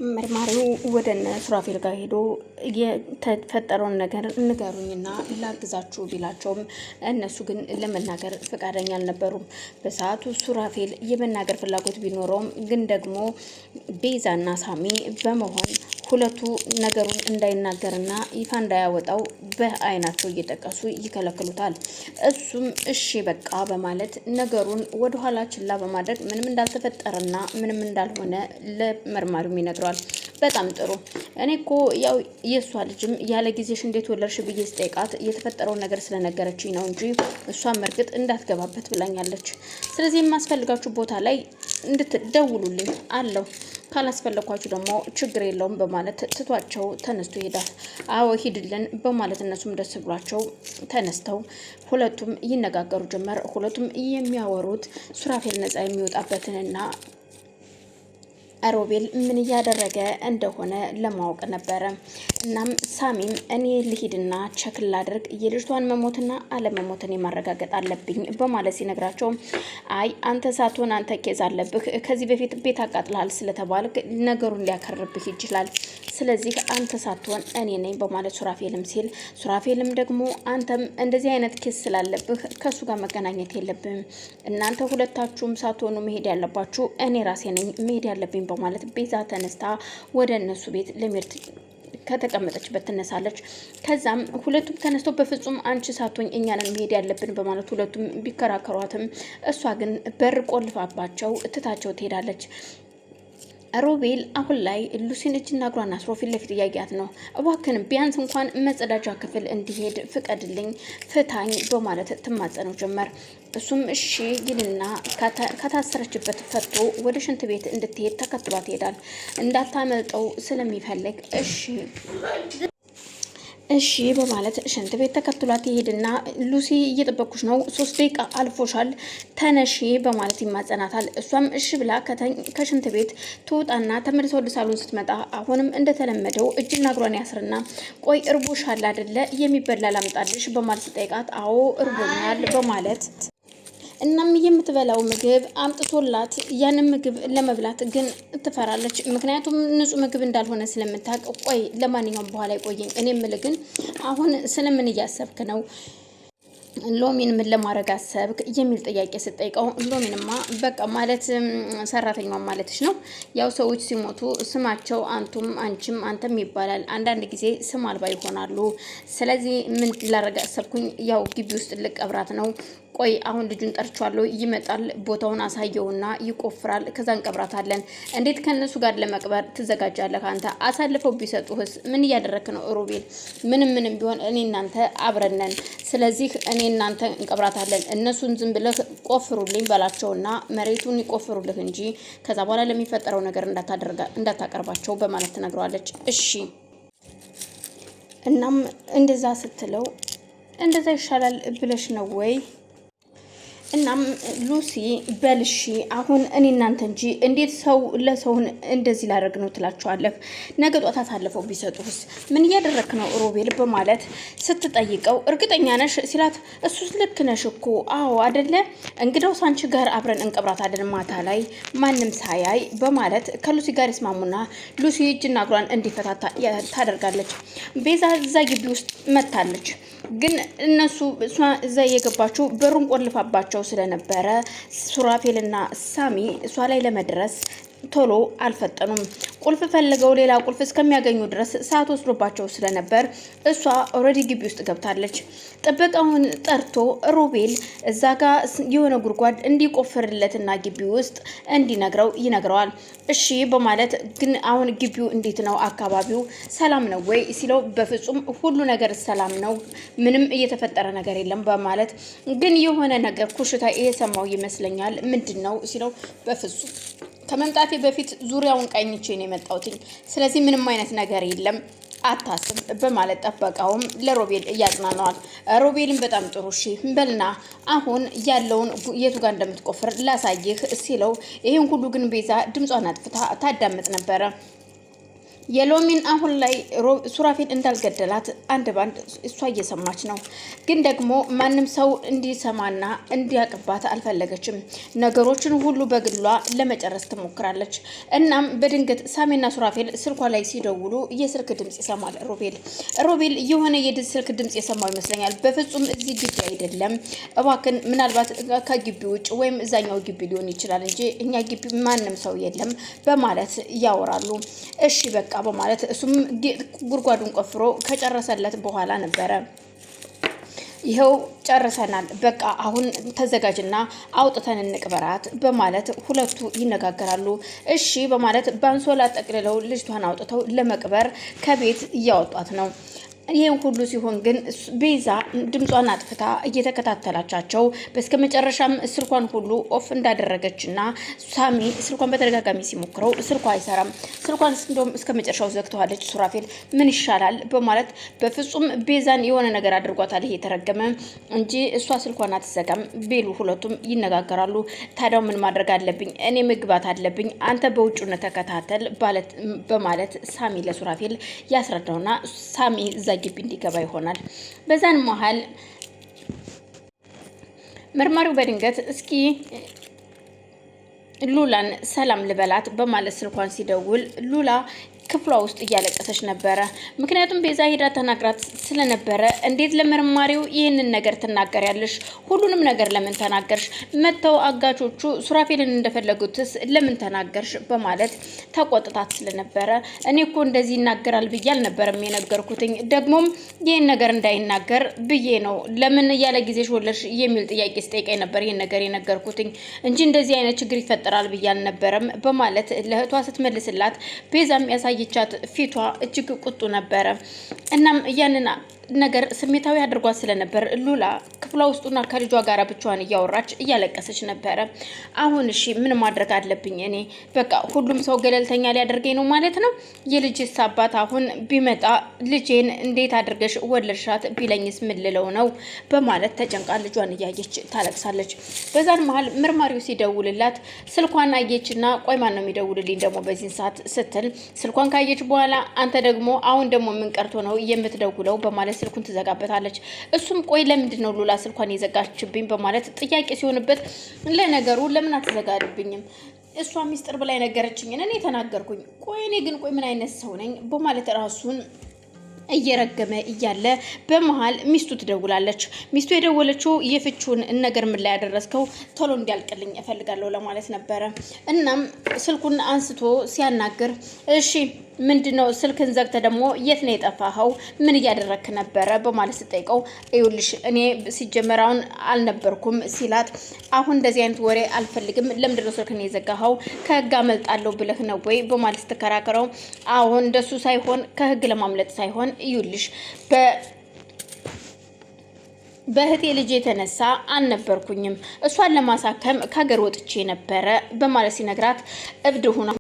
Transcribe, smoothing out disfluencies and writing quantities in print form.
መርማሪው ወደነ ሱራፌል ጋር ሄዶ የተፈጠረውን ነገር ንገሩኝና ላግዛችሁ ቢላቸውም እነሱ ግን ለመናገር ፈቃደኛ አልነበሩም። በሰዓቱ ሱራፌል የመናገር ፍላጎት ቢኖረውም ግን ደግሞ ቤዛና ሳሚ በመሆን ሁለቱ ነገሩን እንዳይናገርና ይፋ እንዳያወጣው በአይናቸው እየጠቀሱ ይከለክሉታል። እሱም እሺ በቃ በማለት ነገሩን ወደ ኋላ ችላ በማድረግ ምንም እንዳልተፈጠረና ምንም እንዳልሆነ ለመርማሪው ይነግረዋል። በጣም ጥሩ። እኔ እኮ ያው የእሷ ልጅም ያለ ጊዜሽ እንዴት ወለድሽ ብዬ ስጠይቃት የተፈጠረውን ነገር ስለነገረችኝ ነው እንጂ እሷም እርግጥ እንዳትገባበት ብላኛለች። ስለዚህ የማስፈልጋችሁ ቦታ ላይ እንድትደውሉልኝ አለው። ካላስፈለኳችሁ ደግሞ ችግር የለውም በማለት ትቷቸው ተነስቶ ይሄዳል። አዎ ሂድልን በማለት እነሱም ደስ ብሏቸው ተነስተው ሁለቱም ይነጋገሩ ጀመር። ሁለቱም የሚያወሩት ሱራፌል ነፃ የሚወጣበትንና ሮቤል ምን እያደረገ እንደሆነ ለማወቅ ነበረ። እናም ሳሚም እኔ ልሂድና ቸክ ላድርግ የልጅቷን መሞትና አለመሞትን የማረጋገጥ አለብኝ በማለት ሲነግራቸው አይ አንተ ሳትሆን አንተ ኬዝ አለብህ፣ ከዚህ በፊት ቤት አቃጥልሃል ስለተባልክ ነገሩን ሊያከርብህ ይችላል። ስለዚህ አንተ ሳትሆን እኔ ነኝ በማለት ሱራፌልም ሲል ሱራፌልም ደግሞ አንተም እንደዚህ አይነት ኬዝ ስላለብህ ከሱ ጋር መገናኘት የለብህም፣ እናንተ ሁለታችሁም ሳትሆኑ መሄድ ያለባችሁ እኔ ራሴ ነኝ መሄድ ያለብኝ በማለት ቤዛ ተነስታ ወደ እነሱ ቤት ለሚርት ከተቀመጠችበት ትነሳለች። ከዛም ሁለቱም ተነስተው በፍጹም አንቺ ሳትሆኝ እኛንን መሄድ ያለብን በማለት ሁለቱም ቢከራከሯትም እሷ ግን በር ቆልፋባቸው ትታቸው ትሄዳለች። ሮቤል አሁን ላይ ሉሲን እጅና እግሯን አስሮ ፊት ለፊት እያያት ነው። እባክን ቢያንስ እንኳን መጸዳጃ ክፍል እንዲሄድ ፍቀድልኝ፣ ፍታኝ በማለት ትማጸነው ጀመር። እሱም እሺ ይልና ከታሰረችበት ፈቶ ወደ ሽንት ቤት እንድትሄድ ተከትሏት ይሄዳል። እንዳታመልጠው ስለሚፈልግ እሺ በማለት ሽንት ቤት ተከትሏት ይሄድና ሉሲ እየጠበኩሽ ነው፣ 3 ደቂቃ አልፎሻል፣ ተነሺ በማለት ይማጸናታል። እሷም እሺ ብላ ከሽንት ቤት ትወጣና ተመልሳ ወደ ሳሎን ስትመጣ አሁንም እንደተለመደው እጅና እግሯን ያስርና ቆይ እርቦሻል አይደለ የሚበላ ላምጣልሽ በማለት ሲጠይቃት አዎ እርቦኛል በማለት እናም የምትበላው ምግብ አምጥቶላት ያንን ምግብ ለመብላት ግን ትፈራለች። ምክንያቱም ንጹህ ምግብ እንዳልሆነ ስለምታውቅ ቆይ ለማንኛውም በኋላ ይቆየኝ፣ እኔ የምልህ ግን አሁን ስለምን እያሰብክ ነው? ሎሚን ምን ለማድረግ አሰብክ የሚል ጥያቄ ስጠይቀው ሎሚንማ በቃ ማለት ሰራተኛዋ ማለትሽ ነው። ያው ሰዎች ሲሞቱ ስማቸው አንቱም አንቺም አንተም ይባላል። አንዳንድ ጊዜ ስም አልባ ይሆናሉ። ስለዚህ ምን ላደርግ አሰብኩኝ፣ ያው ግቢ ውስጥ ልቀብራት ነው። ቆይ አሁን ልጁን ጠርቻለሁ፣ ይመጣል፣ ቦታውን አሳየውና ይቆፍራል፣ ከዛ እንቀብራታለን። እንዴት ከነሱ ጋር ለመቅበር ትዘጋጃለህ አንተ? አሳልፈው ቢሰጡህስ? ምን እያደረክ ነው ሮቤል? ምንም ቢሆን እኔ እናንተ አብረን ነን። ስለዚህ እኔ እናንተ እንቀብራታለን። እነሱን ዝም ብለህ ቆፍሩልኝ በላቸውና መሬቱን ይቆፍሩልህ እንጂ ከዛ በኋላ ለሚፈጠረው ነገር እንዳታቀርባቸው በማለት ትነግረዋለች። እሺ እናም እንደዛ ስትለው እንደዛ ይሻላል ብለሽ ነው ወይ? እናም ሉሲ በልሺ አሁን እኔ እናንተ እንጂ እንዴት ሰው ለሰውን እንደዚህ ላደርግ ነው ትላቸዋለህ? ነገ ጧት አሳልፈው ቢሰጡስ? ምን እያደረክ ነው ሮቤል በማለት ስትጠይቀው እርግጠኛ ነሽ ሲላት እሱስ ልክ ነሽ እኮ አዎ አይደለ፣ እንግዲያውስ አንቺ ጋር አብረን እንቀብራታለን ማታ ላይ ማንም ሳያይ በማለት ከሉሲ ጋር ይስማሙና ሉሲ እጅና እግሯን እንዲፈታ ታደርጋለች። ቤዛ እዛ ግቢ ውስጥ መታለች። ግን እነሱ እዛ እየገባችው በሩን ቆልፋባቸው ስለነበረ ሱራፌልና ሳሚ እሷ ላይ ለመድረስ ቶሎ አልፈጠኑም። ቁልፍ ፈልገው ሌላ ቁልፍ እስከሚያገኙ ድረስ ሰዓት ወስዶባቸው ስለነበር እሷ ኦልሬዲ ግቢ ውስጥ ገብታለች። ጥበቃውን ጠርቶ ሮቤል እዛ ጋር የሆነ ጉድጓድ እንዲቆፍርለትና ግቢ ውስጥ እንዲነግረው ይነግረዋል። እሺ በማለት ግን አሁን ግቢው እንዴት ነው? አካባቢው ሰላም ነው ወይ ሲለው በፍጹም ሁሉ ነገር ሰላም ነው፣ ምንም እየተፈጠረ ነገር የለም በማለት ግን የሆነ ነገር ኩሽታ እየሰማው ይመስለኛል። ምንድን ነው ሲለው በፍጹም ከመምጣቴ በፊት ዙሪያውን ቃኝቼ ነው የመጣሁት፣ ስለዚህ ምንም አይነት ነገር የለም አታስብ በማለት ጠበቃውም ለሮቤል እያጽናነዋል። ሮቤልን በጣም ጥሩ እሺ በልና አሁን ያለውን የቱ ጋር እንደምትቆፍር ላሳይህ ሲለው ይሄን ሁሉ ግን ቤዛ ድምጿን አጥፍታ ታዳምጥ ነበረ። የሎሚን አሁን ላይ ሱራፌል እንዳልገደላት አንድ ባንድ እሷ እየሰማች ነው። ግን ደግሞ ማንም ሰው እንዲሰማና እንዲያቅባት አልፈለገችም። ነገሮችን ሁሉ በግሏ ለመጨረስ ትሞክራለች። እናም በድንገት ሳሚና ሱራፌል ስልኳ ላይ ሲደውሉ የስልክ ድምጽ ይሰማል ሮቤል የሆነ የስልክ ድምጽ የሰማው ይመስለኛል። በፍጹም እዚህ ግቢ አይደለም እባክን፣ ምናልባት ከግቢ ውጭ ወይም እዛኛው ግቢ ሊሆን ይችላል እንጂ እኛ ግቢ ማንም ሰው የለም በማለት ያወራሉ። እሺ በቃ በማለት እሱም ጉድጓዱን ቆፍሮ ከጨረሰለት በኋላ ነበረ ይኸው ጨርሰናል፣ በቃ አሁን ተዘጋጅና አውጥተን እንቅበራት በማለት ሁለቱ ይነጋገራሉ። እሺ በማለት ባንሶላ ጠቅልለው ልጅቷን አውጥተው ለመቅበር ከቤት እያወጧት ነው። ይህን ሁሉ ሲሆን ግን ቤዛ ድምጿን አጥፍታ እየተከታተላቻቸው በስከ መጨረሻም ስልኳን ሁሉ ኦፍ እንዳደረገችና ሳሚ ስልኳን በተደጋጋሚ ሲሞክረው ስልኳ አይሰራም። ስልኳን እንደውም እስከ መጨረሻው ዘግተዋለች። ሱራፌል ምን ይሻላል በማለት በፍጹም ቤዛን የሆነ ነገር አድርጓታል ይሄ የተረገመ እንጂ እሷ ስልኳን አትዘጋም ቢሉ ሁለቱም ይነጋገራሉ። ታዲያው ምን ማድረግ አለብኝ? እኔ መግባት አለብኝ፣ አንተ በውጭነት ተከታተል በማለት ሳሚ ለሱራፌል ያስረዳውና ሳሚ ግቢ እንዲገባ ይሆናል። በዛን መሃል መርማሪው በድንገት እስኪ ሉላን ሰላም ልበላት በማለት ስልኳን ሲደውል ሉላ ክፍሏ ውስጥ እያለቀሰች ነበረ። ምክንያቱም ቤዛ ሄዳ ተናግራት ስለነበረ እንዴት ለመርማሪው ይህንን ነገር ትናገሪያለሽ? ሁሉንም ነገር ለምን ተናገርሽ? መተው አጋቾቹ ሱራፌልን እንደፈለጉትስ ለምን ተናገርሽ? በማለት ተቆጥታት ስለነበረ እኔ እኮ እንደዚህ ይናገራል ብዬ አልነበረም የነገርኩትኝ፣ ደግሞም ይህን ነገር እንዳይናገር ብዬ ነው ለምን ያለ ጊዜሽ ወለድሽ የሚል ጥያቄ ስጠይቀኝ ነበር ይህን ነገር የነገርኩትኝ እንጂ እንደዚህ አይነት ችግር ይፈጠራል ብዬ አልነበረም በማለት ለእህቷ ስትመልስላት ቤዛም ያሳየ ቻት ፊቷ እጅግ ቁጡ ነበረ። እናም ያንን ነገር ስሜታዊ አድርጓት ስለነበር ሉላ ክፍሏ ውስጡና ከልጇ ጋር ብቻዋን እያወራች እያለቀሰች ነበረ። አሁን እሺ ምን ማድረግ አለብኝ? እኔ በቃ ሁሉም ሰው ገለልተኛ ሊያደርገኝ ነው ማለት ነው። የልጅስ አባት አሁን ቢመጣ ልጄን እንዴት አድርገሽ ወለድሻት ቢለኝስ ምን ልለው ነው? በማለት ተጨንቃ ልጇን እያየች ታለቅሳለች። በዛን መሀል መርማሪው ሲደውልላት ስልኳን አየችና ቆይ ማን ነው የሚደውልልኝ ደግሞ በዚህ ሰዓት ስትል ስልኳን ካየች በኋላ አንተ ደግሞ አሁን ደግሞ ምን ቀርቶ ነው የምትደውለው? በማለት ስልኩን ትዘጋበታለች። እሱም ቆይ ለምንድን ነው ሉላ ስልኳን የዘጋችብኝ? በማለት ጥያቄ ሲሆንበት ለነገሩ ለምን አትዘጋልብኝም? እሷ ሚስጥር ብላ ነገረችኝ እኔ ተናገርኩኝ። ቆይ እኔ ግን ቆይ ምን አይነት ሰው ነኝ? በማለት ራሱን እየረገመ እያለ በመሃል ሚስቱ ትደውላለች። ሚስቱ የደወለችው የፍቹን ነገር ምን ላይ ያደረስከው ቶሎ እንዲያልቅልኝ እፈልጋለሁ ለማለት ነበረ። እናም ስልኩን አንስቶ ሲያናግር እሺ ምንድነው ስልክን ዘግተ ደግሞ የት ነው የጠፋኸው? ምን እያደረክ ነበረ? በማለት ስጠይቀው ይኸውልሽ እኔ ሲጀመራውን አልነበርኩም ሲላት አሁን እንደዚህ አይነት ወሬ አልፈልግም፣ ለምንድነው ስልክን የዘጋኸው? ከህግ አመልጣለሁ ብለህ ነው ወይ? በማለት ስትከራከረው አሁን እንደሱ ሳይሆን ከህግ ለማምለጥ ሳይሆን ይኸውልሽ በእህቴ ልጅ የተነሳ አልነበርኩኝም፣ እሷን ለማሳከም ከሀገር ወጥቼ ነበረ በማለት ሲነግራት እብድ ሆና